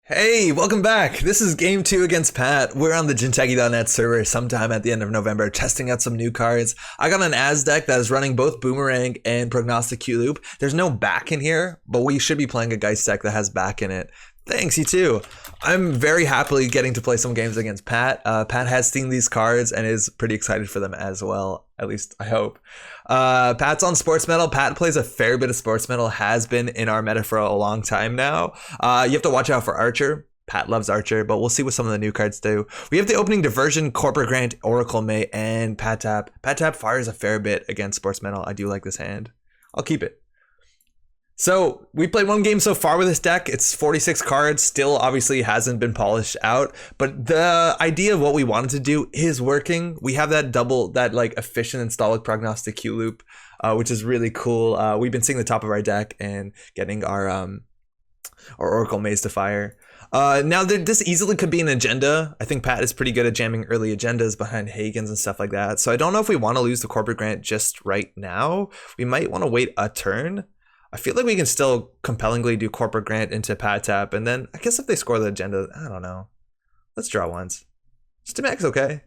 Hey, welcome back. This is game 2 against Pat. We're on the Jinteki.net server sometime at the end of November, testing out some new cards. I got an Az deck that is running both Boomerang and Prognostic Q-Loop. There's no back in here, but we should be playing a Geist deck that has back in it. Thanks, you too. I'm very happily getting to play some games against Pat. Pat has seen these cards and is pretty excited for them as well. At least I hope. Pat's on Sportsmetal. Pat plays a fair bit of Sportsmetal, has been in our meta for a long time now. You have to watch out for Archer. Pat loves Archer, but we'll see what some of the new cards do. We have the opening Diversion, Corporate Grant, Oracle Mate, and Pat Tap. Pat Tap fires a fair bit against Sportsmetal. I do like this hand. I'll keep it. So we played one game so far with this deck. It's 46 cards, still obviously hasn't been polished out, but the idea of what we wanted to do is working. We have that like efficient install with Prognostic Q-Loop, which is really cool. We've been seeing the top of our deck and getting our Oracle Maze to fire. Now this easily could be an agenda. I think Pat is pretty good at jamming early agendas behind Hagen's and stuff like that. So I don't know if we want to lose the Corporate Grant just right now. We might want to wait a turn. I feel like we can still compellingly do Corporate Grant into Pat Tap, and then I guess if they score the agenda, I don't know. Let's draw once. Stimhack's okay.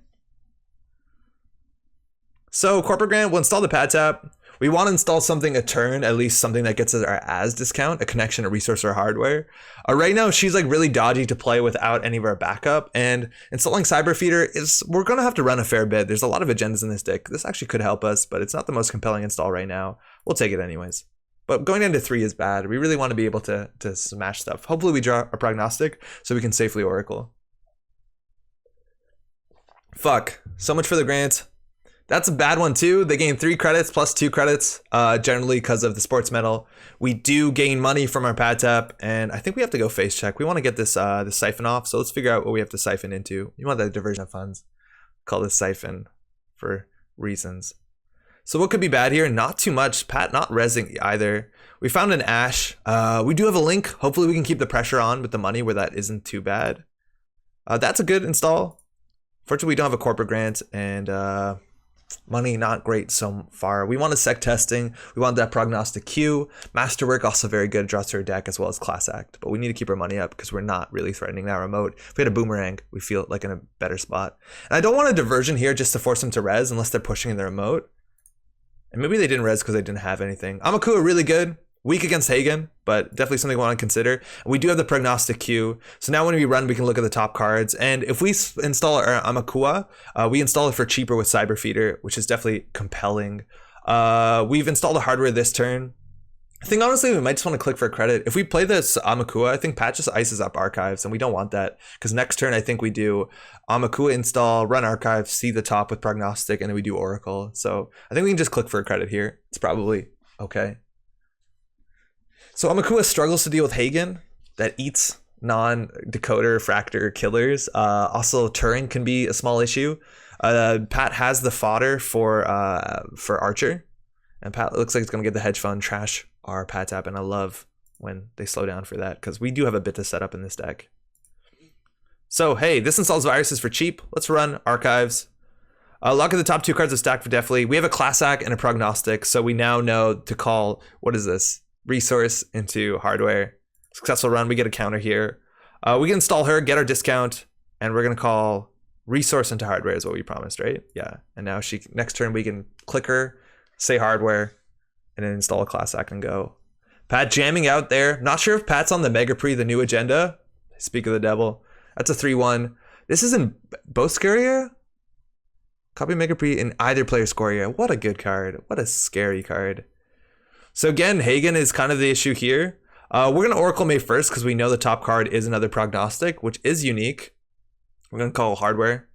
So Corporate Grant, we'll install the Pat Tap. We want to install something a turn, at least something that gets us our Az discount, a connection, a resource, or hardware. Right now, she's like really dodgy to play without any of our backup, and installing Cyberfeeder we're going to have to run a fair bit. There's a lot of agendas in this deck. This actually could help us, but it's not the most compelling install right now. We'll take it anyways. But going into 3 is bad. We really want to be able to smash stuff. Hopefully we draw a Prognostic so we can safely Oracle. Fuck. So much for the Grant. That's a bad one too. They gain 3 credits plus 2 credits, generally because of the Sportsmetal. We do gain money from our Pat Tap, and I think we have to go face check. We want to get this siphon off, so let's figure out what we have to siphon into. You want that Diversion of Funds. Call this siphon for reasons. So what could be bad here? Not too much. Pat not rezzing either. We found an Ash. We do have a Link. Hopefully we can keep the pressure on with the money where that isn't too bad. That's a good install. Fortunately, we don't have a Corporate Grant, and money not great so far. We want a Sec Testing. We want that Prognostic Q. Masterwork also very good. Draws to our deck as well as Class Act. But we need to keep our money up because we're not really threatening that remote. If we had a Boomerang, we feel like in a better spot. And I don't want a Diversion here just to force them to res unless they're pushing in the remote. And maybe they didn't res because they didn't have anything. Aumakua really good. Weak against Hagen, but definitely something we want to consider. And we do have the Prognostic Q. So now when we run, we can look at the top cards. And if we install our Aumakua, we install it for cheaper with Cyberfeeder, which is definitely compelling. We've installed the hardware this turn. I think honestly, we might just want to click for a credit. If we play this Aumakua, I think Pat just ices up archives, and we don't want that. Because next turn, I think we do Aumakua install, run archives, see the top with Prognostic, and then we do Oracle. So I think we can just click for a credit here. It's probably okay. So Aumakua struggles to deal with Hagen that eats non-decoder fractor killers. Also, Turing can be a small issue. Pat has the fodder for Archer, and Pat looks like it's going to get the hedge fund trash our Pat Tap, and I love when they slow down for that because we do have a bit to set up in this deck. So hey, this installs viruses for cheap. Let's run archives. Lock at the top 2 cards of stack for definitely. We have a Class Act and a Prognostic, so we now know to call, what is this? Resource into hardware. Successful run, we get a counter here. We can install her, get our discount, and we're gonna call resource into hardware is what we promised, right? Yeah, and now next turn we can click her, say hardware, and then install a Class Act and go. Pat jamming out there. Not sure if Pat's on the Mega Pre, the new agenda. Speak of the devil. That's a 3-1. This is in both score area? Copy Mega Pre in either player's score area. What a good card. What a scary card. So again, Hagen is kind of the issue here. We're going to Oracle Mate first because we know the top card is another Prognostic, which is unique. We're going to call hardware.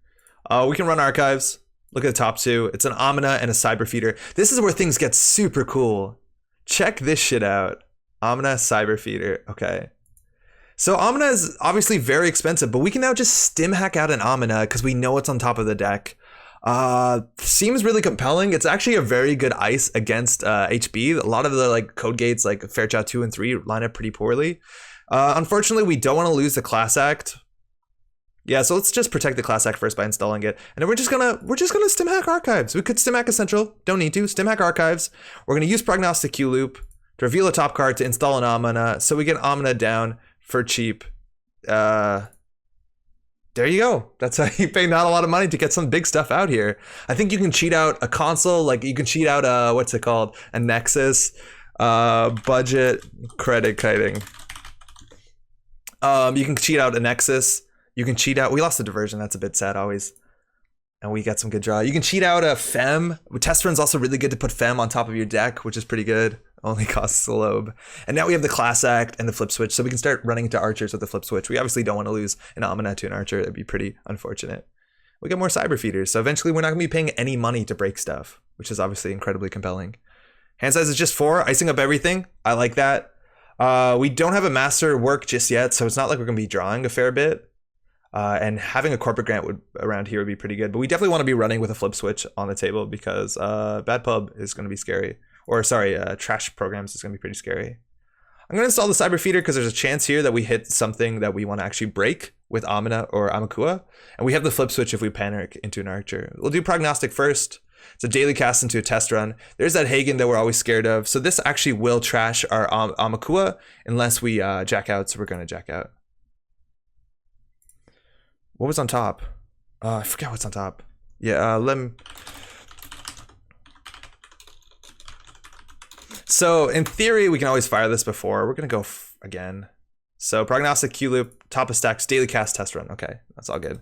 We can run archives. Look at the top 2. It's an Amina and a Cyberfeeder. This is where things get super cool. Check this shit out. Amina, Cyberfeeder. Okay. So Amina is obviously very expensive, but we can now just Stimhack out an Amina because we know it's on top of the deck. Seems really compelling. It's actually a very good ice against HB. A lot of the like code gates like Fairchild 2 and 3 line up pretty poorly. Unfortunately, we don't want to lose the Class Act. Yeah, so let's just protect the Class Act first by installing it. And then we're just gonna Stimhack archives. We could Stimhack Essential, don't need to. Stimhack archives. We're gonna use Prognostic Q-Loop to reveal a top card to install an Amina, so we get Amina down for cheap. there you go. That's how you pay not a lot of money to get some big stuff out here. I think you can cheat out a console, like you can cheat out what's it called? A Nexus, budget credit kiting. You can cheat out a Nexus. You can cheat out, we lost the diversion, that's a bit sad always. And we got some good draw. You can cheat out a Fem. Test run's also really good to put Fem on top of your deck, which is pretty good. Only costs a lobe. And now we have the class act and the flip switch, so we can start running into archers with the flip switch. We obviously don't want to lose an Amina to an archer. That'd be pretty unfortunate. We get more Cyberfeeders, so eventually we're not gonna be paying any money to break stuff, which is obviously incredibly compelling. Hand size is just 4, icing up everything. I like that. We don't have a Masterwork just yet, so it's not like we're gonna be drawing a fair bit. And having a corporate grant around here would be pretty good, but we definitely want to be running with a flip switch on the table because bad pub is going to be scary. Or sorry, trash programs is going to be pretty scary. I'm going to install the Cyberfeeder because there's a chance here that we hit something that we want to actually break with Amina or Aumakua. And we have the flip switch if we panic into an archer. We'll do Prognostic first. It's a daily cast into a test run. There's that Hagen that we're always scared of. So this actually will trash our Aumakua unless we jack out, so we're going to jack out. What was on top? I forget what's on top. Yeah, So in theory, we can always fire this before. We're gonna go again. So Prognostic Q-Loop, top of stacks, daily cast, test run. Okay, that's all good.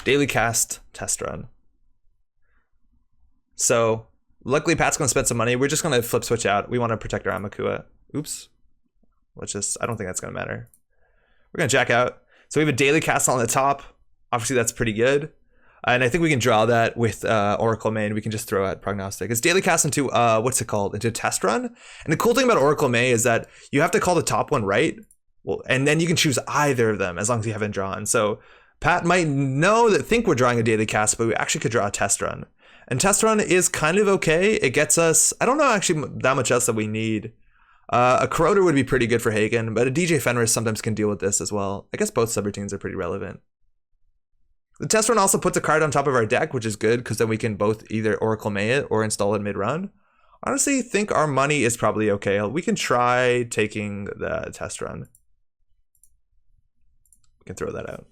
Daily cast, test run. So luckily Pat's gonna spend some money. We're just gonna flip switch out. We wanna protect our Aumakua. Oops. Let's just, I don't think that's gonna matter. We're gonna jack out. So we have a daily cast on the top. Obviously that's pretty good. And I think we can draw that with Oracle May, and we can just throw out Prognostic. It's daily cast into, what's it called? Into test run. And the cool thing about Oracle May is that you have to call the top one right. Well, and then you can choose either of them as long as you haven't drawn. So Pat might think we're drawing a daily cast, but we actually could draw a test run. And test run is kind of okay. It gets us, I don't know actually that much else that we need. A Corroder would be pretty good for Hagen, but a DJ Fenris sometimes can deal with this as well. I guess both subroutines are pretty relevant. The test run also puts a card on top of our deck, which is good because then we can both either Oracle May it or install it mid-run. Honestly, think our money is probably okay. We can try taking the test run. We can throw that out.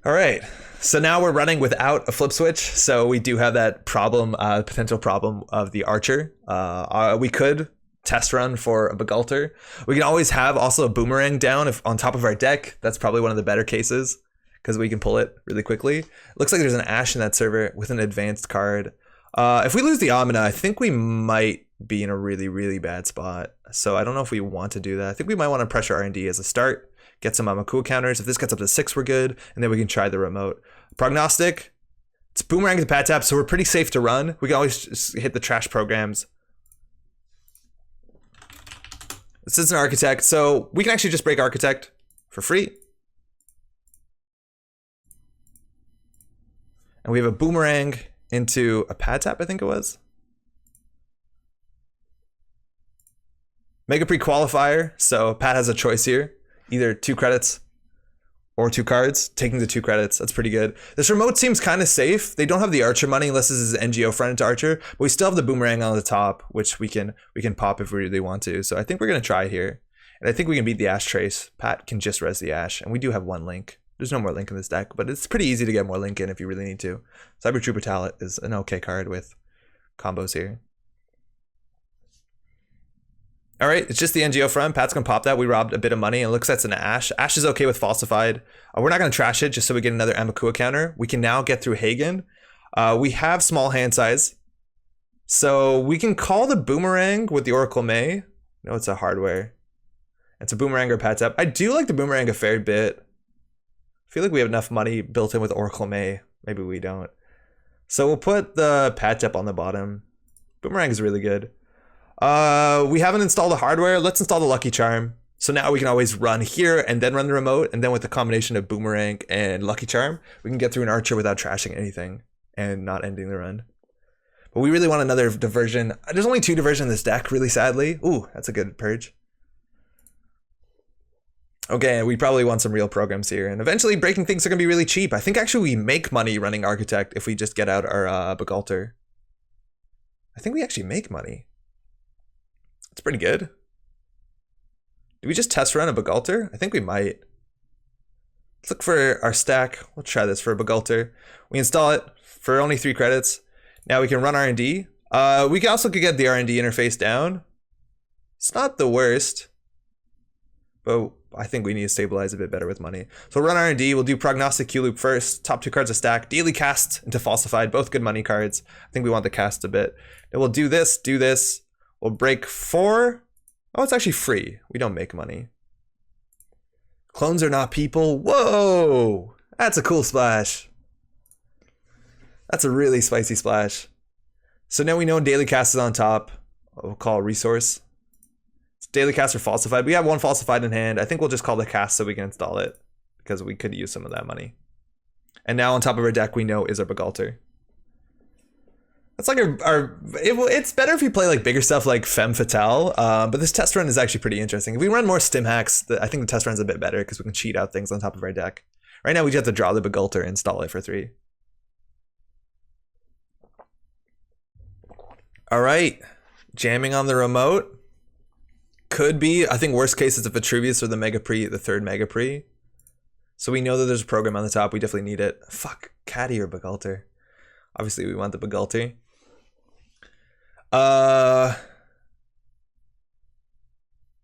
All right, so now we're running without a flip switch. So we do have that problem, potential problem of the archer. We could test run for a Bukhgalter. We can always have also a Boomerang down if on top of our deck. That's probably one of the better cases because we can pull it really quickly. Looks like there's an Ash in that server with an advanced card. If we lose the Amina, I think we might be in a really, really bad spot. So I don't know if we want to do that. I think we might want to pressure R&D as a start, get some Aumakua counters. If this gets up to 6, we're good. And then we can try the remote. Prognostic, it's Boomerang to Pat Tap, so we're pretty safe to run. We can always just hit the trash programs. This is an Architect, so we can actually just break Architect for free. And we have a Boomerang into a Pad Tap, I think it was. Mega Pre-Qualifier, so Pat has a choice here. Either 2 credits or 2 cards. Taking the 2 credits, that's pretty good. This remote seems kind of safe. They don't have the Archer money unless this is NGO front into Archer, but we still have the Boomerang on the top, which we can pop if we really want to. So I think we're gonna try here. And I think we can beat the Ash Trace. Pat can just res the Ash, and we do have 1 link. There's no more link in this deck, but it's pretty easy to get more link in if you really need to. Cyber Trooper Talent is an okay card with combos here. All right, it's just the NGO front. Pat's gonna pop that. We robbed a bit of money. It looks like it's an Ash. Ash is okay with Falsified. We're not gonna trash it just so we get another Aumakua counter. We can now get through Hagen. We have small hand size. So we can call the Boomerang with the Oracle May. No, it's a hardware. It's a Boomerang or Pat Tap. I do like the Boomerang a fair bit. I feel like we have enough money built in with Oracle May. Maybe we don't. So we'll put the Pat Tap on the bottom. Boomerang is really good. We haven't installed the hardware. Let's install the Lucky Charm. So now we can always run here and then run the remote. And then with the combination of Boomerang and Lucky Charm, we can get through an Archer without trashing anything and not ending the run. But we really want another diversion. There's only 2 diversion in this deck, really sadly. Ooh, that's a good purge. Okay, we probably want some real programs here. And eventually breaking things are gonna be really cheap. I think actually we make money running Architect if we just get out our Bukhgalter. I think we actually make money. It's pretty good. Do Do we just test run a Bukhgalter? I think we might. Let's look for our stack. We'll try this for a Bukhgalter. We install it for only 3 credits. Now we can run R&D. We can also get the R&D interface down. It's not the worst, but I think we need to stabilize a bit better with money. So we'll run R&D. We'll do Prognostic Q-Loop first. Top 2 cards of stack. Daily cast into Falsified. Both good money cards. I think we want the cast a bit. Then we'll do this. We'll break 4. Oh, it's actually free. We don't make money. Clones are not people. Whoa! That's a cool splash. That's a really spicy splash. So now we know daily cast is on top. We'll call resource. It's daily cast or falsified. We have 1 falsified in hand. I think we'll just call the cast so we can install it, because we could use some of that money. And now on top of our deck, we know is our Bukhgalter. That's like it's better if you play like bigger stuff like Femme Fatale, but this test run is actually pretty interesting. If we run more Stimhacks, I think the test run's a bit better because we can cheat out things on top of our deck. Right now we just have to draw the Bukhgalter and install it for 3. All right, jamming on the remote. Could be, I think worst case is a Vitruvius or the Mega Pre, the 3rd Mega Pre. So we know that there's a program on the top, we definitely need it. Fuck, Kati or Bukhgalter. Obviously we want the Bukhgalter.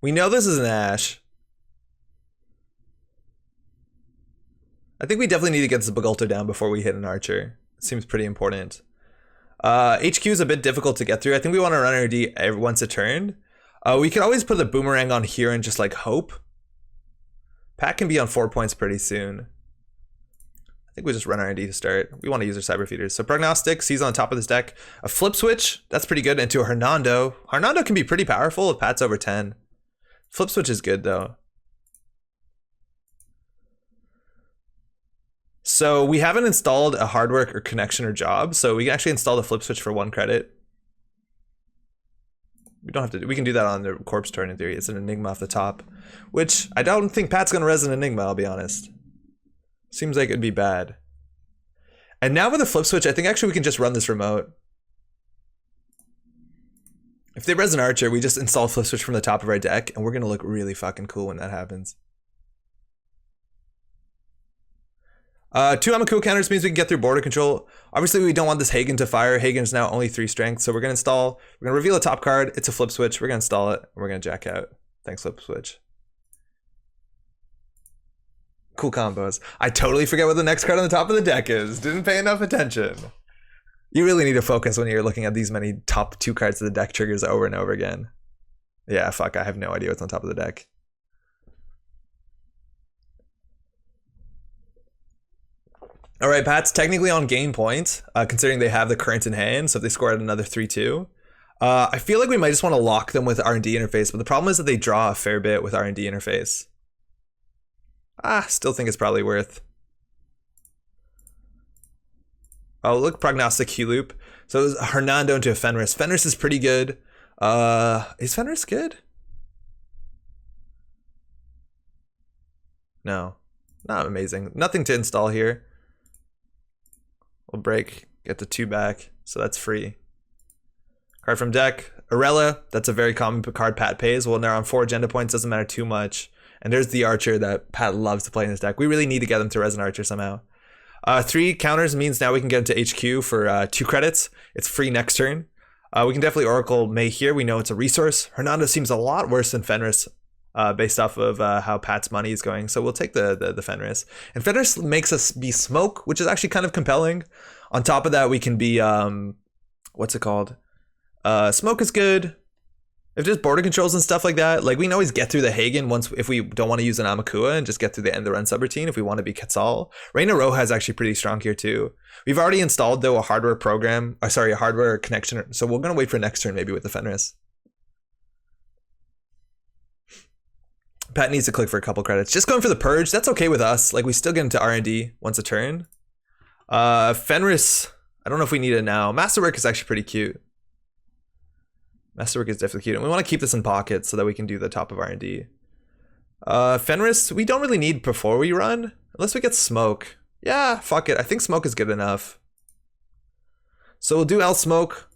We know this is an Ash. I think we definitely need to get this Bukhgalter down before we hit an Archer. It seems pretty important. HQ is a bit difficult to get through. I think we want to run R&D once a turn. We can always put the Boomerang on here and just like hope. Pat can be on 4 points pretty soon. I think we just run R&D to start. We want to use our Cyberfeeders. So Prognostic, sees on top of this deck. A Flip Switch, that's pretty good, into a Hernando. Hernando can be pretty powerful if Pat's over 10. Flip Switch is good though. So we haven't installed a hard work or connection or job, so we can actually install the Flip Switch for 1 credit. We don't have to do, we can do that on the corpse turn in theory. It's an Enigma off the top, which I don't think Pat's gonna res an Enigma, I'll be honest. Seems like it'd be bad. And now with the Flip Switch, I think actually we can just run this remote. If they res an Archer, we just install Flip Switch from the top of our deck, and we're gonna look really fucking cool when that happens. 2 Aumakua counters means we can get through border control. Obviously, we don't want this Hagen to fire. Hagen's now only 3 strength, so we're gonna install. We're gonna reveal a top card. It's a Flip Switch. We're gonna install it. And we're gonna jack out. Thanks, Flip Switch. Cool combos. I totally forget what the next card on the top of the deck is. Didn't pay enough attention. You really need to focus when you're looking at these many top 2 cards of the deck triggers over and over again. Yeah, fuck. I have no idea what's on top of the deck. All right, Pat's technically on game point, considering they have the current in hand. So if they score at another 3-2, I feel like we might just want to lock them with R&D interface. But the problem is that they draw a fair bit with R&D interface. Still think it's probably worth. Oh, look, Prognostic Q-Loop. So it was Hernando into a Fenris. Fenris is pretty good. Is Fenris good? No, not amazing. Nothing to install here. We'll break, get the 2 back, so that's free. Card from deck, Arella, that's a very common card Pat pays. Well, now on 4 agenda points, doesn't matter too much. And there's the Archer that Pat loves to play in his deck. We really need to get him to res an Archer somehow. 3 counters means now we can get him to HQ for 2 credits. It's free next turn. We can definitely Oracle May here. We know it's a resource. Hernando seems a lot worse than Fenris. Based off of how Pat's money is going. So we'll take the Fenris. And Fenris makes us be Smoke, which is actually kind of compelling. On top of that, we can be, what's it called? Smoke is good. If there's border controls and stuff like that, like we can always get through the Hagen once if we don't want to use an Aumakua and just get through the end of the run subroutine if we want to be Quetzal. Reina Roja is actually pretty strong here too. We've already installed though a hardware program, a hardware connection. So we're going to wait for next turn maybe with the Fenris. Pat needs to click for a couple credits. Just going for the Purge, that's okay with us. Like we still get into R&D once a turn. Fenris, I don't know if we need it now. Masterwork is actually pretty cute. Masterwork is definitely cute. And we want to keep this in pocket so that we can do the top of R&D. Fenris, we don't really need before we run. Unless we get Smoke. Yeah, fuck it. I think Smoke is good enough. So we'll do L Smoke.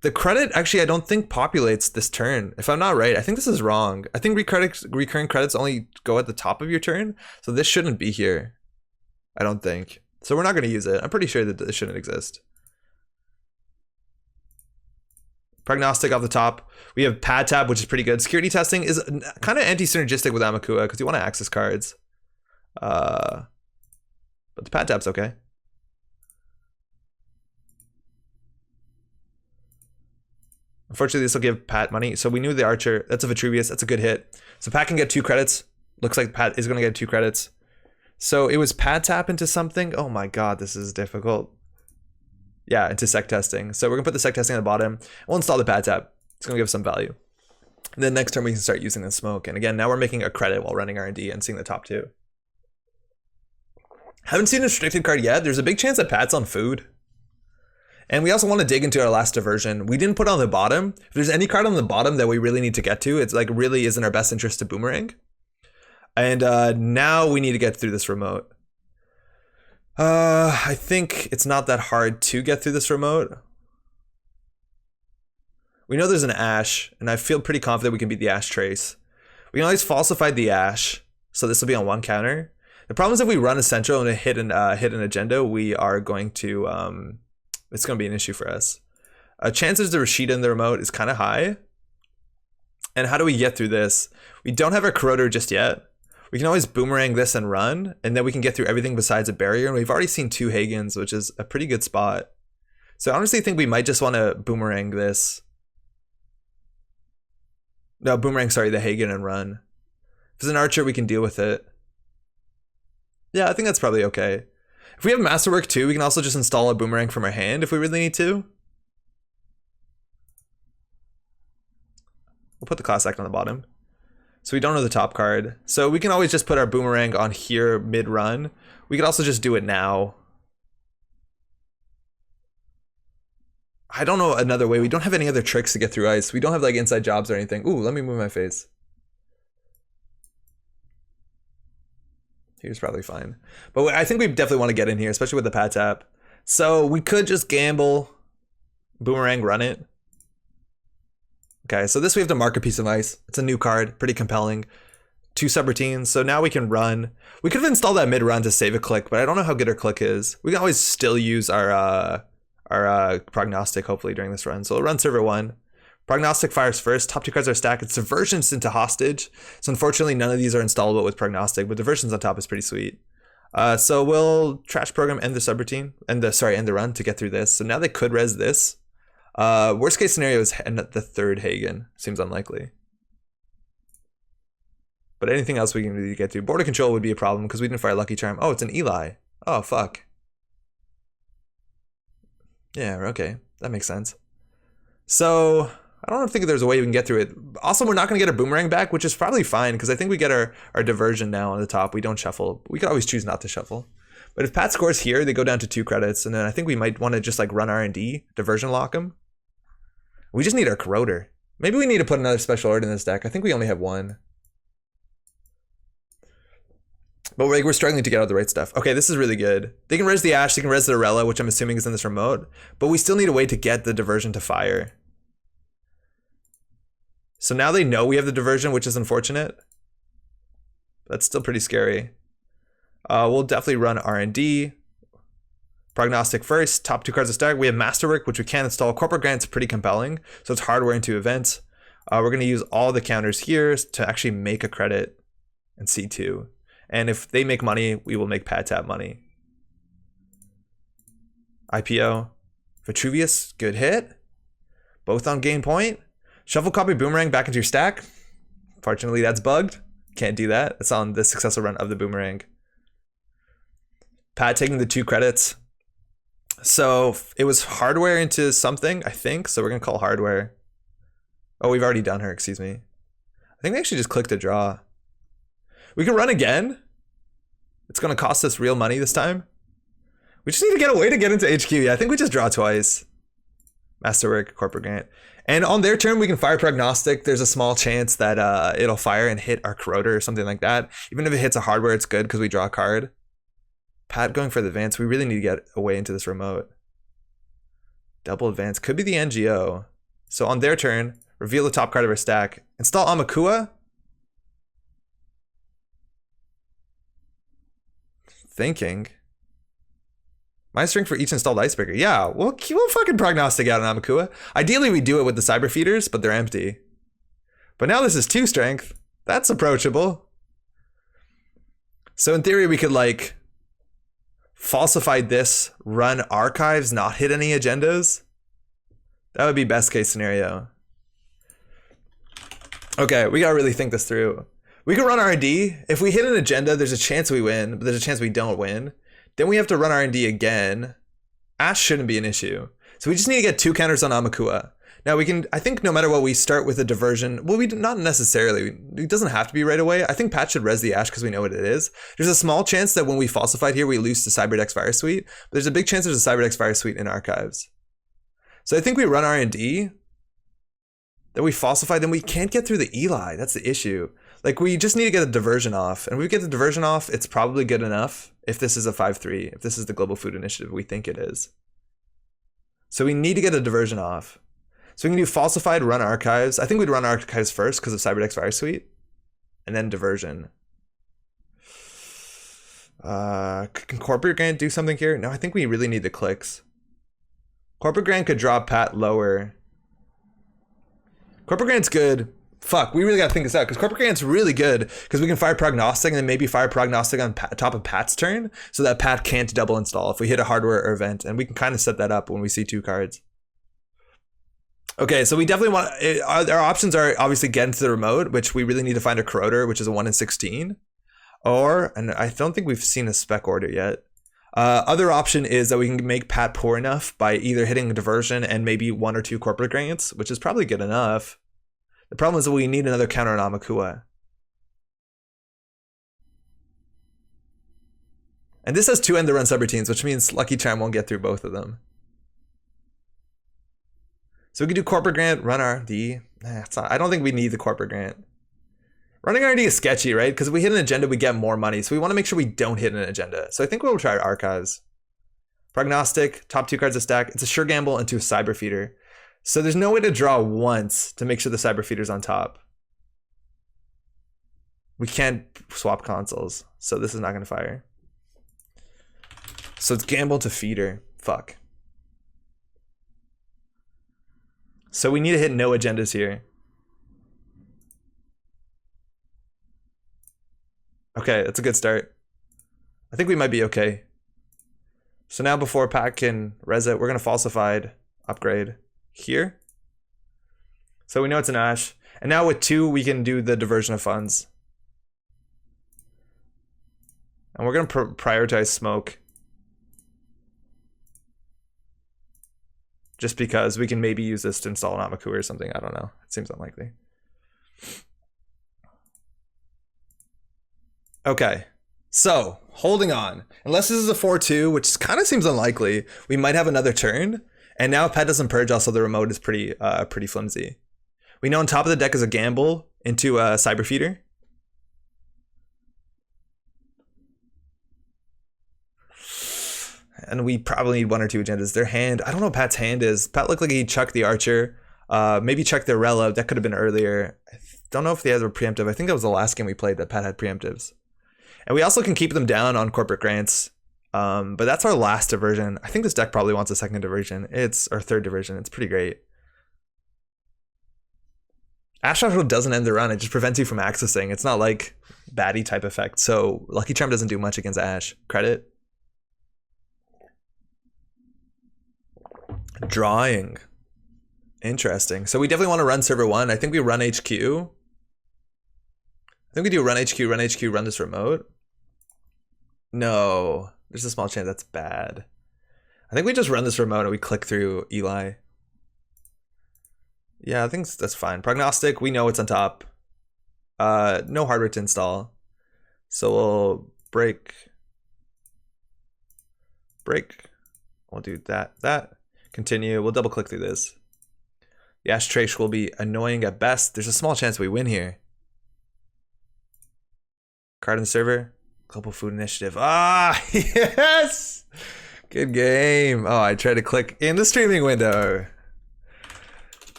The credit, actually, I don't think populates this turn. If I'm not right, I think this is wrong. I think recurring credits only go at the top of your turn. So this shouldn't be here. I don't think. So we're not going to use it. I'm pretty sure that this shouldn't exist. Prognostic off the top. We have pad tab, which is pretty good. Security testing is kind of anti-synergistic with Aumakua because you want to access cards. But the pad tab's okay. Unfortunately, this will give Pat money. So we knew the Archer. That's a Vitruvius. That's a good hit. So Pat can get 2 credits. Looks like Pat is going to get 2 credits. So it was Pat tap into something. Oh my god, this is difficult. Yeah, into sec testing. So we're going to put the sec testing at the bottom. We'll install the Pat tap. It's going to give us some value. And then next turn we can start using the smoke. And again, now we're making a credit while running R&D and seeing the top 2. Haven't seen a restricted card yet. There's a big chance that Pat's on food. And we also want to dig into our last diversion. We didn't put on the bottom. If there's any card on the bottom that we really need to get to, it's like really is in our best interest to Boomerang. And now we need to get through this remote. I think it's not that hard to get through this remote. We know there's an Ash, and I feel pretty confident we can beat the Ash Trace. We can always falsify the Ash, so this will be on 1 counter. The problem is if we run Essential and hit an agenda, we are going to... it's going to be an issue for us. Chances to Rashida in the remote is kind of high. And how do we get through this? We don't have a Corroder just yet. We can always Boomerang this and run, and then we can get through everything besides a barrier. And we've already seen 2 Hagans, which is a pretty good spot. So I honestly think we might just want to Boomerang this. No, Boomerang, sorry, the Hagan and run. If it's an Archer, we can deal with it. Yeah, I think that's probably okay. If we have Masterwork too, we can also just install a Boomerang from our hand if we really need to. We'll put the class act on the bottom. So we don't know the top card. So we can always just put our Boomerang on here mid-run. We could also just do it now. I don't know another way. We don't have any other tricks to get through ice. We don't have like inside jobs or anything. Ooh, let me move my face. Here's probably fine. But I think we definitely want to get in here, especially with the Pat tap. So we could just gamble, Boomerang, run it. Okay, so this we have to mark a piece of ice. It's a new card, pretty compelling. 2 subroutines, so now we can run. We could have installed that mid-run to save a click, but I don't know how good our click is. We can always still use our Prognostic, hopefully, during this run. So we'll run server 1. Prognostic fires first. Top 2 cards are stacked. It's Diversions into Hostage. So unfortunately, none of these are installable with Prognostic, but Diversions on top is pretty sweet. So we'll trash program end the subroutine, end the run to get through this. So now they could res this. Worst case scenario is the 3rd Hagan. Seems unlikely. But anything else we can really get through. Border control would be a problem because we didn't fire Lucky Charm. Oh, it's an Eli. Oh, fuck. Yeah, okay. That makes sense. So I don't think there's a way we can get through it. Also, we're not going to get our Boomerang back, which is probably fine because I think we get our diversion now on the top. We don't shuffle. We could always choose not to shuffle. But if Pat scores here, they go down to 2 credits. And then I think we might want to just like run R&D, diversion lock him. We just need our Corroder. Maybe we need to put another special order in this deck. I think we only have 1. But we're struggling to get out the right stuff. Okay, this is really good. They can res the Ash, they can res the Arella, which I'm assuming is in this remote. But we still need a way to get the diversion to fire. So now they know we have the diversion, which is unfortunate. That's still pretty scary. We'll definitely run R&D. Prognostic first. Top 2 cards are stacked. We have Masterwork, which we can install. Corporate Grant's pretty compelling. So it's hardware into events. We're going to use all the counters here to actually make a credit and C2. And if they make money, we will make Pad Tap money. IPO. Vitruvius, good hit. Both on gain point. Shuffle copy Boomerang back into your stack. Fortunately, that's bugged. Can't do that. It's on the successful run of the Boomerang. Pat taking the 2 credits. So it was hardware into something, I think. So we're going to call hardware. Oh, we've already done her, excuse me. I think we actually just clicked a draw. We can run again. It's going to cost us real money this time. We just need to get a way to get into HQ. Yeah, I think we just draw twice. Masterwork, Corporate Grant. And on their turn, we can fire Prognostic. There's a small chance that it'll fire and hit our Corroder or something like that. Even if it hits a hardware, it's good because we draw a card. Pat going for the advance. We really need to get a way into this remote. Double advance. Could be the NGO. So on their turn, reveal the top card of our stack. Install Aumakua. Thinking. Minus strength for each installed Icebreaker. Yeah, we'll fucking prognostic out on Aumakua. Ideally, we do it with the Cyberfeeders, but they're empty. But now this is 2 strength. That's approachable. So in theory, we could like falsify this, run archives, not hit any agendas. That would be best case scenario. Okay, we gotta really think this through. We could run R&D. If we hit an agenda, there's a chance we win, but there's a chance we don't win. Then we have to run R&D again. Ash shouldn't be an issue. So we just need to get 2 counters on Aumakua. Now we can, I think no matter what, we start with a diversion. Well, not necessarily. It doesn't have to be right away. I think Pat should res the Ash because we know what it is. There's a small chance that when we falsified here, we lose to Cyberdex Virus Suite. But there's a big chance there's a Cyberdex Virus Suite in archives. So I think we run R&D. Then we falsify, then we can't get through the Eli. That's the issue. Like we just need to get a diversion off. And if we get the diversion off, it's probably good enough if this is a 5-3, if this is the Global Food Initiative we think it is. So we need to get a diversion off. So we can do falsified, run archives. I think we'd run archives first because of Cyberdex Virus Suite. And then diversion. Can Corporate Grant do something here? No, I think we really need the clicks. Corporate Grant could drop Pat lower. Corporate Grant's good. Fuck, we really gotta think this out because Corporate Grant's really good because we can fire Prognostic and then maybe fire Prognostic on top of Pat's turn so that Pat can't double install if we hit a hardware or event, and we can kind of set that up when we see 2 cards. Okay, so we definitely want, our options are obviously get into the remote, which we really need to find a Corroder, which is a 1 in 16. Or, and I don't think we've seen a spec order yet. Other option is that we can make Pat poor enough by either hitting a diversion and maybe 1 or 2 corporate grants, which is probably good enough. The problem is that we need another counter on Aumakua. And this has 2 end to run subroutines, which means Lucky Charm won't get through both of them. So we could do corporate grant, run R&D. I don't think we need the corporate grant. Running R&D is sketchy, right? Because if we hit an agenda, we get more money. So we want to make sure we don't hit an agenda. So I think we'll try archives. Prognostic, top 2 cards of stack. It's a sure gamble into a Cyberfeeder. So there's no way to draw once to make sure the Cyberfeeder's on top. We can't swap consoles, so this is not going to fire. So it's gamble to feeder. Fuck. So we need to hit no agendas here. Okay, that's a good start. I think we might be okay. So now before Pat can res it, we're going to falsified upgrade here. So we know it's an Ash. And now with 2, we can do the diversion of funds. And we're going to prioritize smoke. Just because we can maybe use this to install an Aumakua or something. I don't know. It seems unlikely. Okay. So, holding on. Unless this is a 4-2, which kind of seems unlikely, we might have another turn. And now if Pat doesn't purge, also the remote is pretty flimsy. We know on top of the deck is a gamble into a Cyberfeeder. And we probably need 1 or 2 agendas. Their hand, I don't know what Pat's hand is. Pat looked like he chucked the Archer. Maybe checked the Rella. That could have been earlier. I don't know if they had a preemptive. I think that was the last game we played that Pat had preemptives. And we also can keep them down on corporate grants. But that's our last diversion. I think this deck probably wants a second diversion. It's our 3rd diversion. It's pretty great. Ash Auto doesn't end the run. It just prevents you from accessing. It's not like baddie type effect. So Lucky Charm doesn't do much against Ash. Credit. Drawing. Interesting. So we definitely want to run server 1. I think we run HQ. I think we do run HQ, run this remote. No. There's a small chance that's bad. I think we just run this remote and we click through Eli. Yeah, I think that's fine. Prognostic, we know it's on top. No hardware to install. So we'll break. We'll do that. Continue. We'll double click through this. The Ash Trace will be annoying at best. There's a small chance we win here. Card in the server. Global Food Initiative. Ah, yes! Good game. Oh, I tried to click in the streaming window.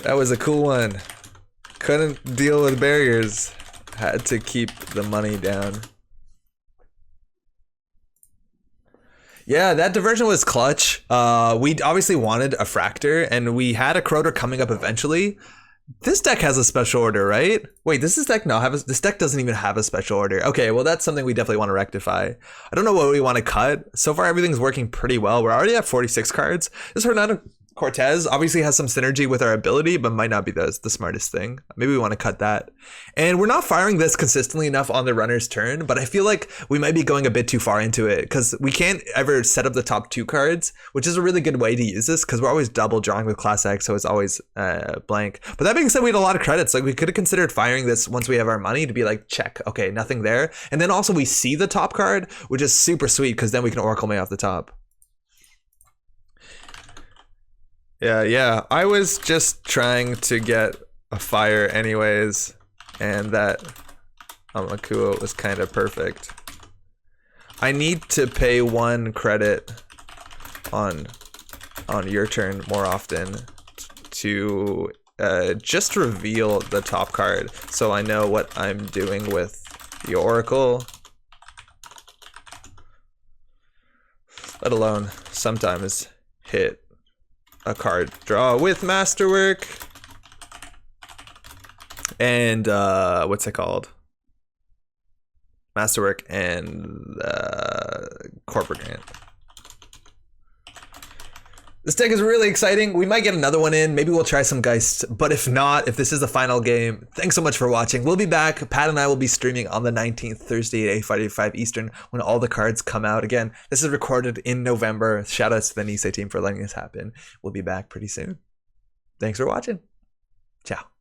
That was a cool one. Couldn't deal with barriers. Had to keep the money down. Yeah, that diversion was clutch. We obviously wanted a Fractor, and we had a Corroder coming up eventually. This deck has a special order, right? Wait, does this deck not have a... This deck doesn't even have a special order. Okay, well, that's something we definitely want to rectify. I don't know what we want to cut. So far, everything's working pretty well. We're already at 46 cards. This Hernando Cortez obviously has some synergy with our ability, but might not be the smartest thing. Maybe we want to cut that. And we're not firing this consistently enough on the runner's turn, but I feel like we might be going a bit too far into it because we can't ever set up the top 2 cards, which is a really good way to use this because we're always double drawing with Class X, so it's always blank. But that being said, we had a lot of credits. Like we could have considered firing this once we have our money to be like, check, okay, nothing there. And then also we see the top card, which is super sweet because then we can Oracle May off the top. Yeah, I was just trying to get a fire anyways, and that Aumakua was kind of perfect. I need to pay 1 credit on your turn more often to just reveal the top card so I know what I'm doing with the Oracle. Let alone sometimes hit a card draw with Masterwork and what's it called? Masterwork and Corporate Grant. This deck is really exciting. We might get another one in. Maybe we'll try some Geist. But if not, if this is the final game, thanks so much for watching. We'll be back. Pat and I will be streaming on the 19th, Thursday at 8:45 Eastern when all the cards come out. Again, this is recorded in November. Shout out to the Nisei team for letting this happen. We'll be back pretty soon. Thanks for watching. Ciao.